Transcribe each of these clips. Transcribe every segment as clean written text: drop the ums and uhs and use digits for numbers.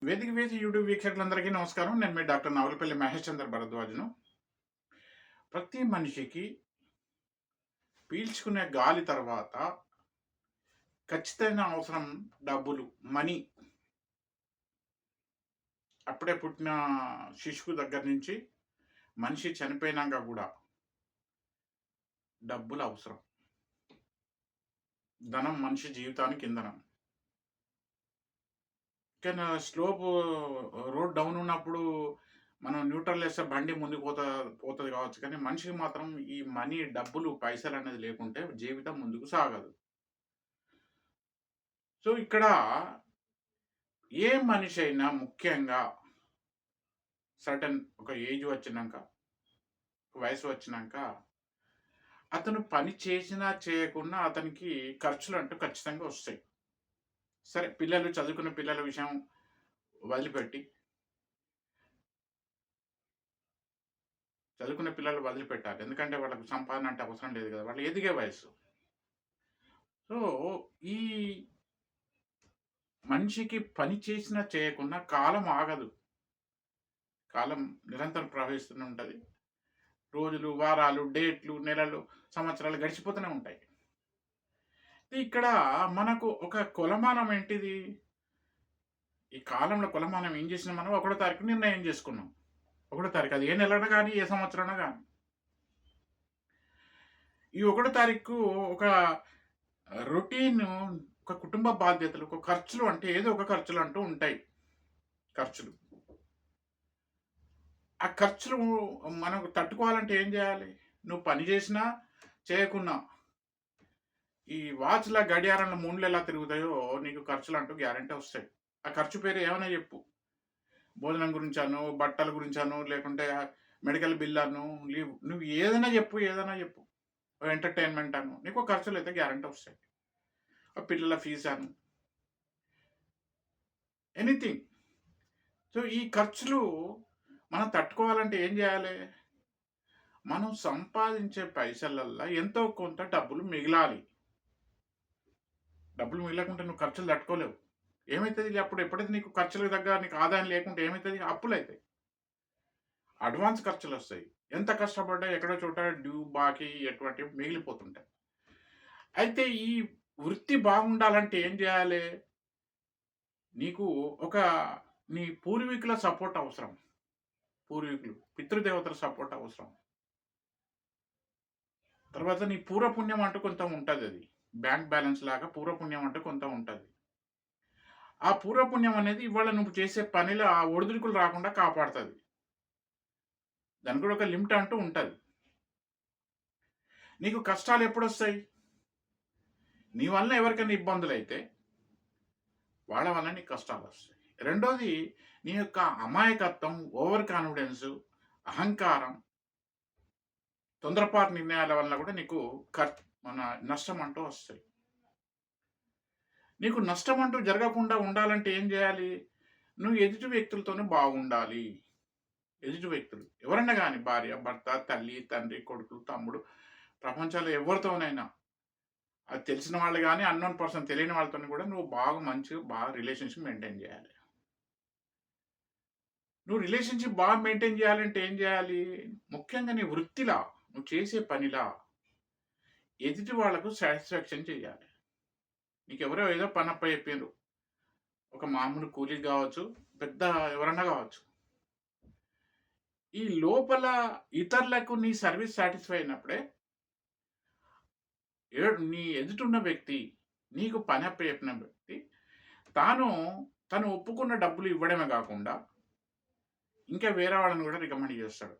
వేదిక వేసి యూట్యూబ్ వీక్షకులందరికీ నమస్కారం. నేను మీ డాక్టర్ నాగులపల్లి మహేష్ చంద్ర భరద్వాజను. ప్రతి మనిషికి పీల్చుకునే గాలి తర్వాత ఖచ్చితమైన అవసరం డబ్బులు, మనీ. అప్పుడే పుట్టిన శిశువు దగ్గర నుంచి మనిషి చనిపోయినాక గూడా డబ్బులు అవసరం. ధనం మనిషి జీవితానికి ఇంధనం. కానీ రోడ్ డౌన్ ఉన్నప్పుడు మనం న్యూట్రల్ ఏస్తే బండి ముందుకు పోతది కావచ్చు. కానీ మనిషికి మాత్రం ఈ మనీ, డబ్బులు, పైసలనేది లేకుంటే జీవితం ముందుకు సాగదు. సో, ఇక్కడ ఏ మనిషైనా ముఖ్యంగా ఒక ఏజ్ వచ్చినంక, వయసు వచ్చినంక అతను పని చేసినా, చేయకున్నా అతనికి ఖర్చులంటూ ఖచ్చితంగా ఒస్తాయి. సరే, చదువుకున్న పిల్లల విషయం వదిలిపెట్టి చదువుకునే పిల్లలు వదిలిపెట్టాలి. ఎందుకంటే వాళ్ళకి సంపాదన అంటే అవసరం లేదు గదా! వాళ్ళు ఎదిగే వయస్సు. సో, ఈ మనిషికి పని చేసినా, చేయకున్నా కాలం ఆగదు. కాలం నిరంతరం ప్రవహిస్తూనే ఉంటది. రోజులు, వారాలు, డేట్లు, నెలలు, సంవత్సరాలు గడిచిపోతూనే ఉంటాయి. ఇక్కడ మనకు ఒక కొలమానం ఏంటిది? ఈ కాలంలో కొలమానం ఏం చేసినాం మనం? ఒకటో తారీఖు నిర్ణయం చేసుకున్నాం. ఒకటో తారీఖు అది ఏ నెలైనా గానీ, ఏ సంవత్సరమైనా గానీ. ఈ ఒకటో తారీఖు ఒక రొటీన్, ఒక కుటుంబ బాధ్యతలు, ఒక ఖర్చులు అంటే ఏదో ఒక ఖర్చులు అంటూ ఉంటాయి. ఖర్చులు. ఆ ఖర్చులు మనకు తట్టుకోవాలంటే ఏం జేయాలి? నువ్వు పని జేసినా, చేయకున్నా ఈ వాచ్‌ల గడియారంలో ముండ్లు ఎలా తిరుగుతాయో నీకు ఖర్చులంటూ గ్యారంటీ ఒస్తాయి. ఆ ఖర్చు పేరు ఏమైనా జెప్పు. భోజనం గురించనో, బట్టల గురించనో, లేకుంటే మెడికల్ బిల్ అనో, నువ్వు ఏదైనా జెప్పు, ఏదైనా జెప్పు. ఎంటర్‌టైన్‌మెంట్ అను. నీకు ఖర్చులైతే గ్యారంటీ ఒస్తాయి. పిల్లల ఫీజ్ అను. ఎనీథింగ్. సో, ఈ ఖర్చులు మనం తట్టుకోవాలంటే ఏం జేయాలి? మనం సంపాదించే పైసలల్లా ఎంతో కొంత డబ్బులు మిగలాలి. డబ్బులు మిగలకుంటే నువ్వు ఖర్చులు తట్టుకోలేవు. ఏమైతది అప్పుడు? ఎప్పుడైతే నీకు ఖర్చులకు తగ్గ నీకు ఆదాయం లేకుంటే ఏమైతది? అప్పులైతాయి. అడ్వాన్స్ ఖర్చులొస్తాయి. ఎంత కష్టపడ్డా ఎక్కడో చోట బాకీ ఎటువంటివి మిగిలిపోతుంటాయి. అయితే ఈ వృత్తి బాగుండాలంటే ఏం జేయాలి? నీకు ఒక నీ పూర్వీకుల సపోర్ట్ అవసరం. పితృదేవతల సపోర్ట్ అవసరం. తర్వాత నీ పూర్వపుణ్యం అంటూ కొంత ఉంటదది. బ్యాంక్ బ్యాలెన్స్ లాగా పూర్వపుణ్యం అంటూ కొంత ఉంటది. ఆ పూర్వపుణ్యం అనేది ఇవాళ నువ్వు చేసే పనిలో ఆ ఒడిదుడుకులు రాకుండా కాపాడతది. దానికి కూడా ఒక లిమిట్ అంటూ ఉంటది. నీకు కష్టాలు ఎప్పుడొస్తాయి? నీ వలన ఎవరికైనా ఇబ్బందులైతే వాళ్ళ వల్ల నీకు కష్టాలొస్తాయి. రెండోది, నీ యొక్క అమాయకత్వం, ఓవర్ కాన్ఫిడెన్సు, అహంకారం, తొందరపాటు నిర్ణయాల వల్ల కూడా నీకు నష్టం అంటూ వస్తాయి. నీకు నష్టం అంటూ జరగకుండా ఉండాలంటే ఏం జేయాలి? నువ్వు ఎదుటి వ్యక్తులతోనే బాగుండాలి. ఎదుటి వ్యక్తులు ఎవరన్నా గాని భార్య, భర్త, తల్లి, తండ్రి, కొడుకు, తమ్ముడు, ప్రపంచంలో ఎవరితోనైనా అది తెలిసిన వాళ్ళు గాని, అన్నోన్ పర్సన్ తెలియని వాళ్ళతోని కూడా నువ్వు మంచిగా రిలేషన్‌షిప్ మెయింటైన్ జేయాలి. నువ్వు రిలేషన్‌షిప్ మెయింటైన్ జేయాలంటే ఏం జేయాలి? ముఖ్యంగా నీ వృత్తిలా, నువ్వు చేసే పనిలా ఎదుటి వాళ్ళకు సాటిస్ఫాక్షన్ చేయాలి. నీకెవరో ఏదో పనప్ప జెప్పిండ్రు. ఒక మామూలు కూలీ గావచ్చు, పెద్ద ఎవరన్నా గావచ్చు. ఈ లోపల ఇతరులకు నీ సర్విస్ సాటిస్ఫై అయినప్పుడే నీ ఎదుటున్న వ్యక్తి, నీకు పని అప్పజెప్పిన వ్యక్తి, తను ఒప్పుకున్న డబ్బులు ఇవ్వడమే గాకుండా, ఇంకా వేరే వాళ్ళని గూడా రికమెండ్ జేస్తాడు.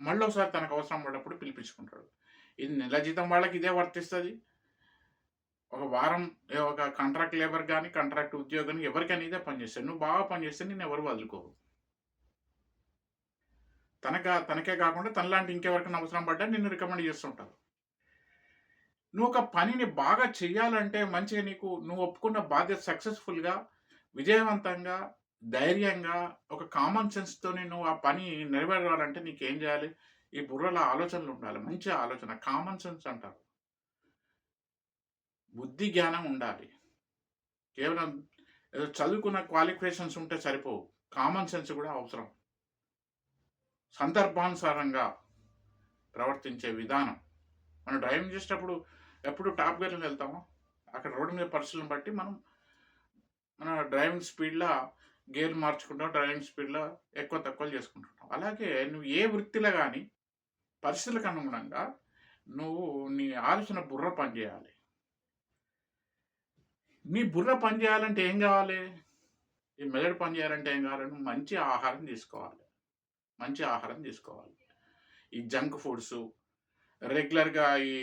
మళ్ళోసారి తనకు అవసరం పడ్డప్పుడు పిలిపించుకుంటాడు. ఇది నెల జీతం వాళ్ళకి ఇదే వర్తిస్తది. ఒక వారం ఒక కాంట్రాక్ట్ లేబర్ గాని, కాంట్రాక్ట్ ఉద్యోగానికి ఎవరికైనా ఇదే పని చేస్తాడు. నువ్వు బాగా పని చేస్తే నిన్నెవరు వదులుకోరు. తనకే కాకుండా తనలాంటి ఇంకెవరికైనా అవసరం పడ్డా నిన్ను రికమెండ్ చేస్తుంటారు. నువ్వు ఒక పనిని బాగా చెయ్యాలంటే మంచిగా నువ్వు ఒప్పుకున్న బాధ్యత సక్సెస్‌ఫుల్‌గా, విజయవంతంగా, ధైర్యంగా, ఒక కామన్ సెన్స్‌తోని నువ్వు ఆ పని నెరవేరాలంటే నీకేం జేయాలి? ఈ బుర్రలో ఆలోచనలుండాలి. మంచి ఆలోచన. కామన్ సెన్స్ అంటారు. బుద్ధి, జ్ఞానం ఉండాలి. కేవలం ఏదో చదువుకున్న క్వాలిఫికేషన్స్ ఉంటే సరిపోవు. కామన్ సెన్స్ కూడా అవసరం. సందర్భానుసారంగా ప్రవర్తించే విధానం. మనం డ్రైవింగ్ చేసేటప్పుడు ఎప్పుడు టాప్ గేర్‌లో వెళ్తామా? అక్కడ రోడ్డు మీద పరిస్థితులను బట్టి మనం మన డ్రైవింగ్ స్పీడ్‌లో గేర్ మార్చుకుంటాం. డ్రైవింగ్ స్పీడ్‌లో ఎక్కువ తక్కువలు చేసుకుంటుంటాం. అలాగే నువ్వు ఏ వృత్తిలో గాని పరిస్థితులకు అనుగుణంగా నువ్వు నీ ఆలోచన బుర్ర పనిచేయాలి. నీ బుర్ర పనిచేయాలంటే ఏం కావాలి? ఈ మెదడు పనిచేయాలంటే ఏం కావాలి? నువ్వు మంచి ఆహారం తీసుకోవాలి. మంచి ఆహారం తీసుకోవాలి. ఈ జంక్ ఫుడ్సు, రెగ్యులర్‌గా ఈ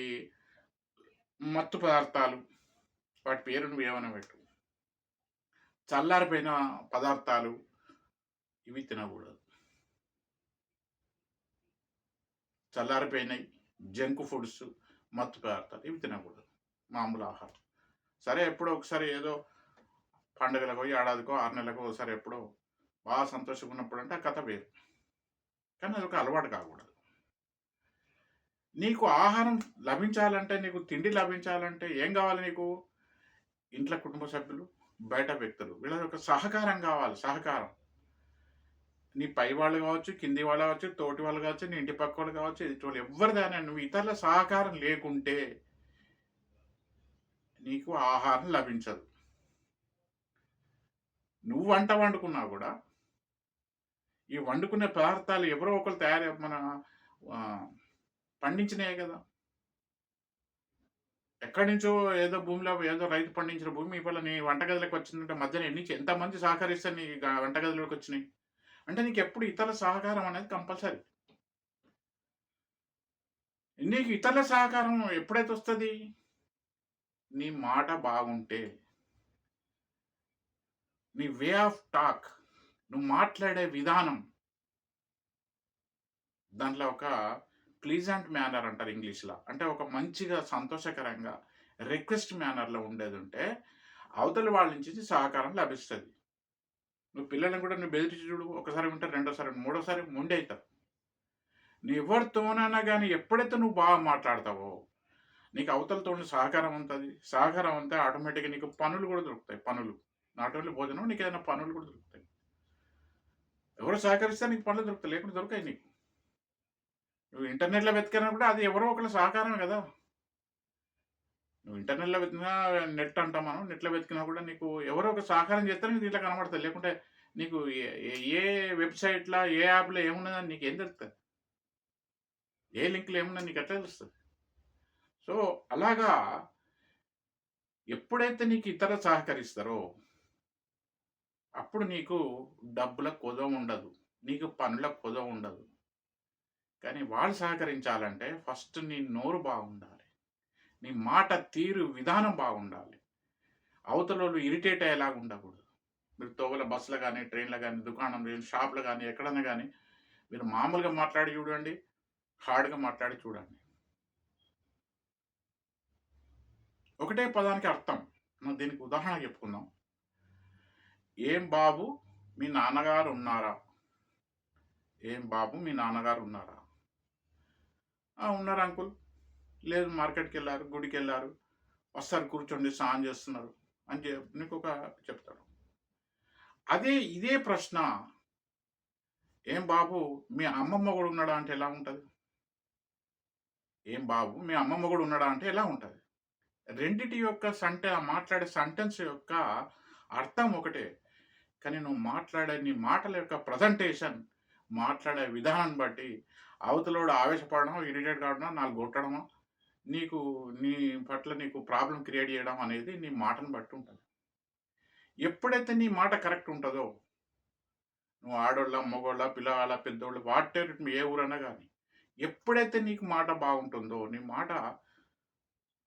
మత్తు పదార్థాలు, వాటి పేరు నువ్వేమైనా పెట్టు. చల్లారిపోయిన పదార్థాలు ఇవి తినకూడదు. చల్లారిపోయినయి, జంక్ ఫుడ్స్, మత్తు పదార్థాలు ఇవి తినకూడదు. మామూలు ఆహారం. సరే ఎప్పుడో ఒకసారి ఏదో పండుగలకో, ఏడాదికో, 6 నెలలకో ఒకసారి ఎప్పుడో బాగా సంతోషంగా ఉన్నప్పుడు అంటే ఆ కథ వేరు. కానీ అదొక అలవాటు కాకూడదు. నీకు ఆహారం లభించాలంటే, నీకు తిండి లభించాలంటే ఏం కావాలి నీకు? ఇంట్లో కుటుంబ సభ్యులు, బయట వ్యక్తులు వీళ్ళ యొక్క సహకారం కావాలి. సహకారం. నీ పై వాళ్ళు కావచ్చు, కింది వాళ్ళు కావచ్చు, తోటి వాళ్ళు కావచ్చు, నీ ఇంటి పక్క వాళ్ళు కావచ్చు, ఎదుటి వాళ్ళు ఎవరిదైనా నువ్వు ఇతరుల సహకారం లేకుంటే నీకు ఆహారం లభించదు. నువ్వు వంట వండుకున్నా కూడా ఈ వండుకునే పదార్థాలు ఎవరో ఒకరు మన పండించినాయే కదా. ఎక్కడి నుంచో ఏదో భూమిలో ఏదో రైతు పండించిన భూమి ఇవాళ నీ వంటగదిలోకి వచ్చిందంటే మధ్యన ఎంతమంది సహకరిస్తే నీ వంటగదిలోకి వచ్చినాయి అంటే నీకు ఎప్పుడు ఇతరుల సహకారం అనేది కంపల్సరీ. నీకు ఇతరుల సహకారం ఎప్పుడైతే వస్తుంది? నీ మాట బాగుంటే, నీ వే ఆఫ్ టాక్, నువ్వు మాట్లాడే విధానం, దాంట్లో ఒక ప్లీజెంట్ మేనర్ అంటారు ఇంగ్లీష్లో. అంటే ఒక మంచిగా సంతోషకరంగా రిక్వెస్ట్ మేనర్లో ఉండేది ఉంటే అవతలి వాళ్ళ నుంచి సహకారం లభిస్తుంది. నువ్వు పిల్లలను కూడా నువ్వు బెదిరించి చూడు. ఒకసారి వింటారు, రెండోసారి, మూడోసారి మొండి అవుతారు. నువ్వు ఎవరితోనైనా కానీ ఎప్పుడైతే నువ్వు బాగా మాట్లాడతావో నీకు అవతలతో సహకారం ఉంటుంది. సహకారం అంతా ఆటోమేటిక్గా నీకు పనులు కూడా దొరుకుతాయి. పనులు నాట్ ఓన్లీ భోజనం, నీకు ఏదైనా పనులు కూడా దొరుకుతాయి. ఎవరు సహకరిస్తే నీకు పనులు దొరుకుతాయి, లేకుండా దొరకాయి నీకు. నువ్వు ఇంటర్నెట్లో వెతికినప్పుడు అది ఎవరో ఒకళ్ళ సహకారమే కదా. నువ్వు ఇంటర్నెట్లో వెతికినా, నెట్ అంటాం మనం, నెట్లో వెతికినా కూడా నీకు ఎవరో ఒక సహకారం చేస్తే నీకు ఇట్లా కనబడుతుంది. లేకుంటే నీకు ఏ వెబ్సైట్లో, ఏ యాప్లో ఏమున్నదని నీకు ఏం తెలుస్తుంది? ఏ లింక్లో ఏమున్నది నీకు ఎట్లా తెలుస్తుంది? సో అలాగా ఎప్పుడైతే నీకు ఇతర సహకరిస్తారో అప్పుడు నీకు డబ్బుల కొదవ ఉండదు, నీకు పనుల కొదవ ఉండదు. కానీ వాళ్ళు సహకరించాలంటే ఫస్ట్ నీ నోరు బాగుండాలి, నీ మాట తీరు విధానం బాగుండాలి. అవతలోళ్ళు ఇరిటేట్ అయ్యేలాగా ఉండకూడదు. మీరు తోవల బస్సులో కానీ, ట్రైన్లో కానీ, దుకాణం, షాప్లో కానీ, ఎక్కడన్నా కానీ మీరు మామూలుగా మాట్లాడి చూడండి, హార్డ్గా మాట్లాడి చూడండి. ఒకటే పదానికి అర్థం. మనం దీనికి ఉదాహరణ చెప్పుకుందాం. ఏం బాబు మీ నాన్నగారు ఉన్నారా? ఏం బాబు మీ నాన్నగారు ఉన్నారా? ఉన్నారు అంకుల్. లేదు, మార్కెట్కి వెళ్ళారు, గుడికి వెళ్ళారు, వస్తారు, కూర్చోండి, స్నానం చేస్తున్నారు అని నీకు ఒక చెప్తాడు. ఇదే ప్రశ్న ఏం బాబు మీ అమ్మమ్మ కూడా ఉన్నాడా అంటే ఎలా ఉంటుంది? ఏం బాబు మీ అమ్మమ్మ కూడా ఉన్నాడా అంటే ఎలా ఉంటుంది? రెండిటి యొక్క మాట్లాడే సెంటెన్స్ యొక్క అర్థం ఒకటే. కానీ నువ్వు మాట్లాడే నీ మాటల యొక్క ప్రజెంటేషన్, మాట్లాడే విధానాన్ని బట్టి అవతలోడు ఆవేశపడడం, ఇరిటేట్ కావడం, 4 కొట్టడమో, నీ పట్ల నీకు ప్రాబ్లం క్రియేట్ చేయడం అనేది నీ మాటను బట్టి ఉంటుంది. ఎప్పుడైతే నీ మాట కరెక్ట్ ఉంటుందో, నువ్వు ఆడోళ్ళ, మగోళ్ళ, పిల్లవాళ్ళ, పెద్దోళ్ళు, వాటెవర్ ఏ ఊరైనా కానీ ఎప్పుడైతే నీకు మాట బాగుంటుందో, నీ మాట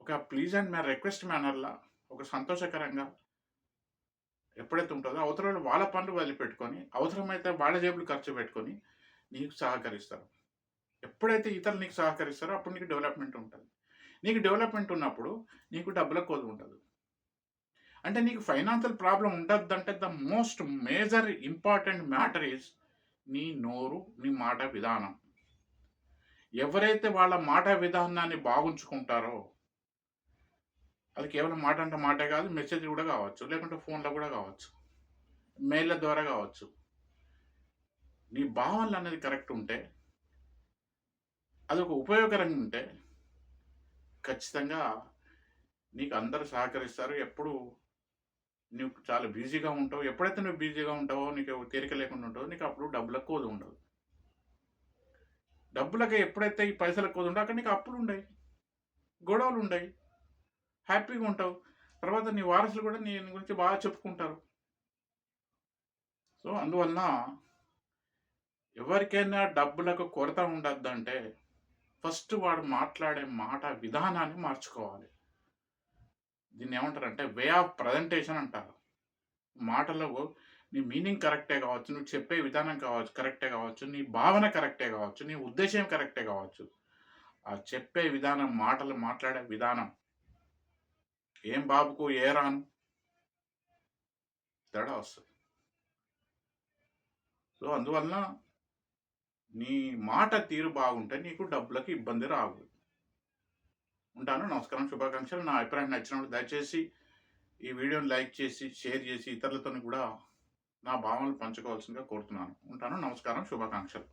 ఒక ప్లీజెంట్ రిక్వెస్ట్ మేనర్లా, ఒక సంతోషకరంగా ఎప్పుడైతే ఉంటుందో అవతల వాళ్ళ పనులు వదిలిపెట్టుకొని, అవసరమైతే వాళ్ళ జేబులు ఖర్చు పెట్టుకొని నీకు సహకరిస్తారు. ఎప్పుడైతే ఇతరులు నీకు సహకరిస్తారో అప్పుడు నీకు డెవలప్మెంట్ ఉంటుంది. నీకు డెవలప్మెంట్ ఉన్నప్పుడు నీకు డబ్బుల కొదువు ఉండదు. అంటే నీకు ఫైనాన్షియల్ ప్రాబ్లం ఉండద్దంటే the most major important matter is నీ నోరు, నీ మాట విధానం. ఎవరైతే వాళ్ళ మాట విధానాన్ని బాగుంచుకుంటారో, అది కేవలం మాట అంటే మాటే కాదు, మెసేజ్ కూడా కావచ్చు, లేకుంటే ఫోన్లో కూడా కావచ్చు. మెయిల్ల ద్వారా కావచ్చు. నీ భావనలనేది కరెక్ట్ ఉంటే, అదొక ఉపయోగకరంగా ఉంటే, ఖచ్చితంగా నీకు అందరూ సహకరిస్తారు. ఎప్పుడు నువ్వు చాలా బిజీగా ఉంటావు. ఎప్పుడైతే నువ్వు బిజీగా ఉంటావో, నీకు తీరిక లేకుండా ఉంటావో, నీకు అప్పుడు డబ్బులకు కోదు ఉండదు. డబ్బులకి ఎప్పుడైతే ఈ పైసలకు కోదు ఉండో, అక్కడ నీకు అప్పులుండయి, గొడవలుండయి, హ్యాపీగా ఉంటావు. తర్వాత నీ వారసులు కూడా నీ గురించి బాగా చెప్పుకుంటారు. సో, అందువలన ఎవరికైనా డబ్బులకు కొరత ఉండొద్దంటే, ఫస్ట్ వాడు మాట్లాడే మాట విధానాన్ని మార్చుకోవాలి. దీన్నేమంటారంటే వే ఆఫ్ ప్రజెంటేషన్ అంటారు. మాటలో నీ మీనింగ్ కరెక్టే కావచ్చు, నువ్వు చెప్పే విధానం కావచ్చు కరెక్టే కావచ్చు, నీ భావన కరెక్టే కావచ్చు, నీ ఉద్దేశ్యం కరెక్టే కావచ్చు. ఆ చెప్పే విధానం, మాటలు మాట్లాడే విధానం, "ఏం బాబుకు ఏ రాను" తేడా వస్తది. సో, అందువలన నీ మాట తీరు బాగుంటే నీకు డబ్బులకి ఇబ్బంది రాదు. ఉంటాను. నమస్కారం. శుభాకాంక్షలు. నా అభిప్రాయం నచ్చినప్పుడు దయచేసి ఈ వీడియోని లైక్ చేసి, షేర్ చేసి ఇతరులతోని కూడా నా భావనలు పంచుకోవాల్సిందిగా కోరుతున్నాను. ఉంటాను. నమస్కారం. శుభాకాంక్షలు.